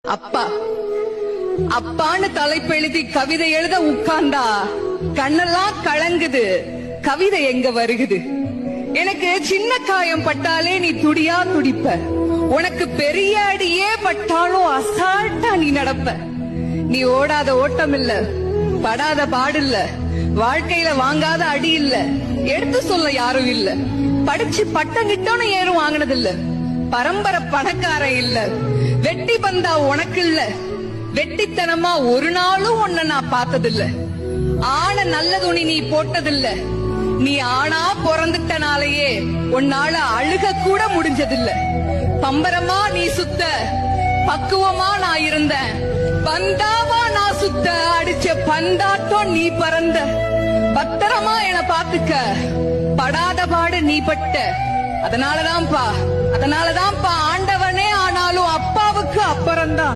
அப்பா அப்பான்னு தலைப்பெழுதி கவிதை எழுத உட்கார்ந்தா கண்ணெல்லாம் கலங்குது. கவிதை எங்க வருகுது? எனக்கு சின்ன காயம் பட்டாலே நீ துடியா துடிப்ப. உனக்கு பெரிய அடியே பட்டாலும் அசால்ட்டா நீ நடப்ப. நீ ஓடாத ஓட்டம் இல்ல, படாத பாடு இல்ல, வாழ்க்கையில வாங்காத அடி இல்ல, எடுத்து சொல்ல யாரும் இல்ல. படிச்சு பட்டம் கிட்டோன்னு ஏறும் வாங்கினது இல்ல. பரம்பரை பணக்காரன் இல்ல. வெட்டி பந்தா உனக்கு இல்ல. வெட்டித்தனமா ஒரு நாளும் உன்ன நான் பார்த்ததில்ல. ஆன நல்ல துணி நீ போட்டதில்ல. நீ ஆனா பிறந்துட்டனாலேயே உன்னால அழுக கூட முடிஞ்சதில்ல. பம்பரமா நீ சுத்த, பக்குவமா நான் இருந்தேன். பந்தாவா நான் சுத்த, அடிச்ச பந்தாட்டம் நீ பறந்த. பத்திரமா என பாத்துக்க, படாத பாடு நீ பட்ட. அதனாலதான்ப்பா ஆண்டவனே ஆனாலும் அப்பாவுக்கு அப்புறம்தான்.